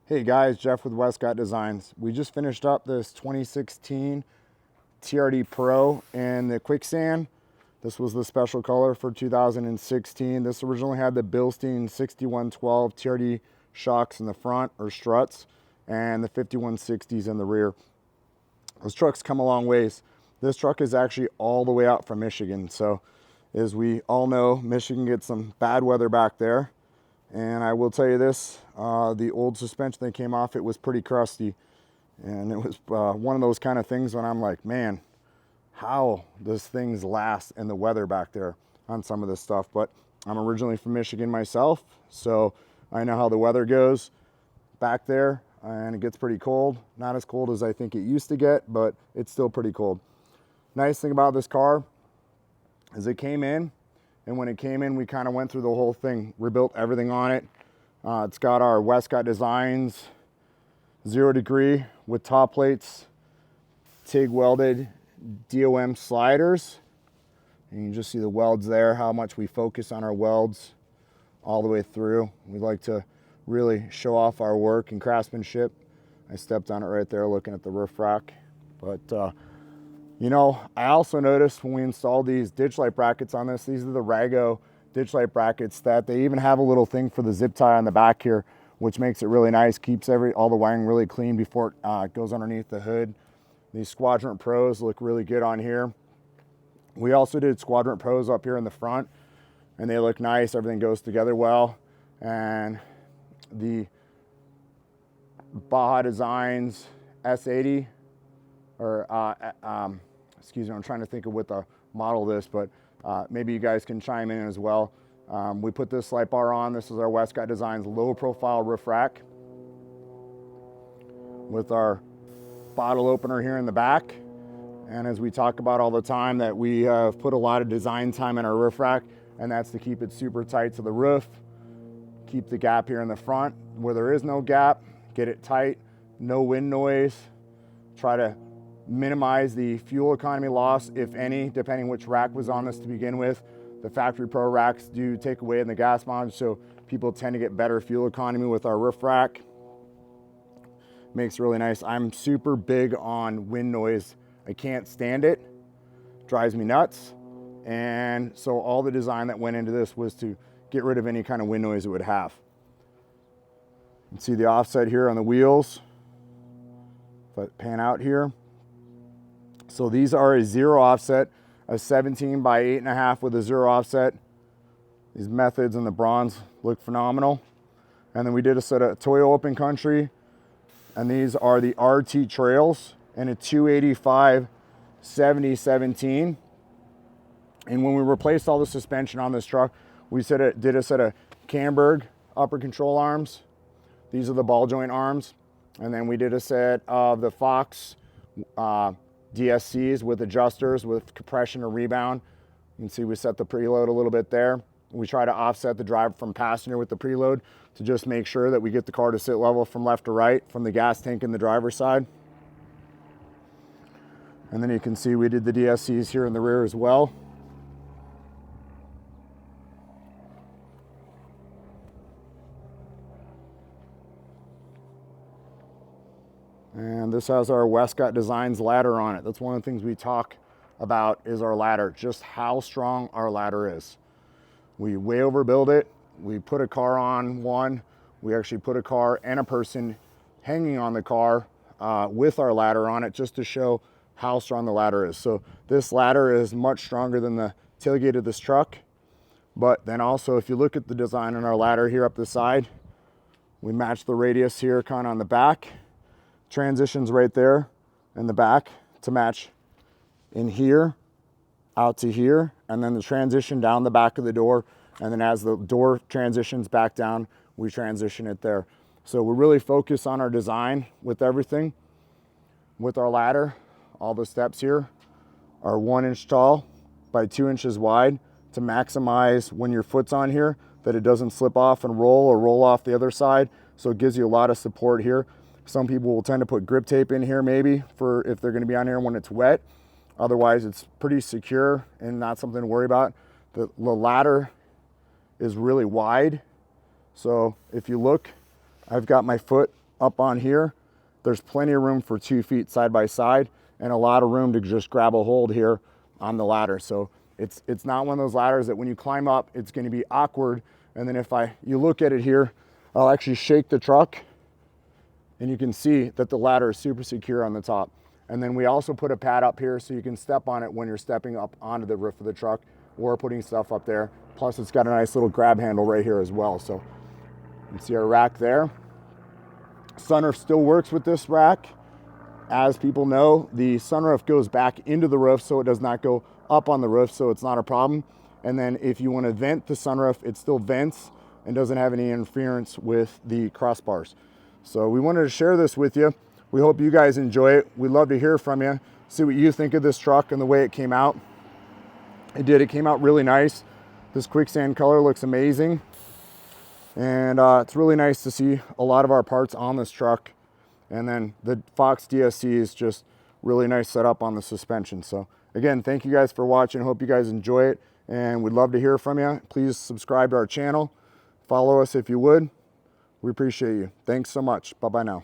Hey guys, Jeff with Westcott Designs. We just finished up this 2016 TRD Pro in the Quicksand. This was the special color for 2016. This originally had the Bilstein 6112 TRD shocks in the front, or struts, and the 5160s in the rear. Those trucks come a long ways. This truck is actually all the way out from Michigan. So as we all know, Michigan gets some bad weather back there. And I will tell you this, the old suspension that came off, it was pretty crusty. And it was one of those kind of things when I'm like, man, how does things last in the weather back there on some of this stuff? But I'm originally from Michigan myself, so I know how the weather goes back there, and it gets pretty cold. Not as cold as I think it used to get, but it's still pretty cold. Nice thing about this car is it came in, and when it came in, we kind of went through the whole thing, rebuilt everything on it. It's got our Westcott Designs 0 degree with top plates, TIG welded DOM sliders. And you can just see the welds there, how much we focus on our welds all the way through. We like to really show off our work and craftsmanship. I stepped on it right there looking at the roof rack. But you know, I also noticed when we installed these ditch light brackets on this, these are the Rago ditch light brackets, that they even have a little thing for the zip tie on the back here, which makes it really nice, keeps all the wiring really clean before it goes underneath the hood. These Squadron Pros look really good on here. We also did Squadron Pros up here in the front, and they look nice. Everything goes together well. And the Baja Designs S80, or excuse me, I'm trying to think of what the model is, but maybe you guys can chime in as well. We put this light bar on. This is our Westcott Designs low profile roof rack with our bottle opener here in the back. And as we talk about all the time, that we have put a lot of design time in our roof rack, and that's to keep it super tight to the roof, keep the gap here in the front where there is no gap, get it tight, no wind noise, try to minimize the fuel economy loss, if any, depending which rack was on this to begin with. The Factory Pro racks do take away in the gas mileage, so people tend to get better fuel economy with our roof rack. Makes it really nice. I'm super big on wind noise. I can't stand it. Drives me nuts. And so all the design that went into this was to get rid of any kind of wind noise it would have. You can see the offset here on the wheels. If I pan out here. So these are a 0 offset, a 17 by 8.5 with a 0 offset. These methods in the bronze look phenomenal. And then we did a set of Toyo Open Country, and these are the RT Trails and a 285 7017. And when we replaced all the suspension on this truck, we did a set of Camberg upper control arms. These are the ball joint arms. And then we did a set of the Fox DSCs with adjusters with compression or rebound. You can see we set the preload a little bit there. We try to offset the drive from passenger with the preload to just make sure that we get the car to sit level from left to right from the gas tank in the driver's side. And then you can see we did the DSCs here in the rear as well. And this has our Westcott Designs ladder on it. That's one of the things we talk about, is our ladder, just how strong our ladder is. We way overbuild it. We put a car on one. We actually put a car and a person hanging on the car with our ladder on it, just to show how strong the ladder is. So this ladder is much stronger than the tailgate of this truck. But then also, if you look at the design on our ladder here up the side, we match the radius here kind of on the back. Transitions right there in the back to match in here out to here, and then the transition down the back of the door, and then as the door transitions back down, we transition it there. So we're really focused on our design with everything. With our ladder, all the steps here are 1 inch tall by 2 inches wide to maximize when your foot's on here that it doesn't slip off and roll, or roll off the other side. So it gives you a lot of support here. Some people will tend to put grip tape in here maybe for if they're going to be on here when it's wet. Otherwise, it's pretty secure and not something to worry about. The ladder is really wide. So if you look, I've got my foot up on here, there's plenty of room for 2 feet side by side and a lot of room to just grab a hold here on the ladder. So it's not one of those ladders that when you climb up, it's going to be awkward. And then if you look at it here, I'll actually shake the truck and you can see that the ladder is super secure on the top. And then we also put a pad up here so you can step on it when you're stepping up onto the roof of the truck or putting stuff up there. Plus it's got a nice little grab handle right here as well. So you can see our rack there. Sunroof still works with this rack. As people know, the sunroof goes back into the roof so it does not go up on the roof, so it's not a problem. And then if you want to vent the sunroof, it still vents and doesn't have any interference with the crossbars. So we wanted to share this with you. We hope you guys enjoy it. We'd love to hear from you, see what you think of this truck and the way it came out. It came out really nice. This quicksand color looks amazing. And it's really nice to see a lot of our parts on this truck. And then the Fox DSC is just really nice setup on the suspension. So again, thank you guys for watching. Hope you guys enjoy it. And we'd love to hear from you. Please subscribe to our channel. Follow us if you would. We appreciate you. Thanks so much. Bye-bye now.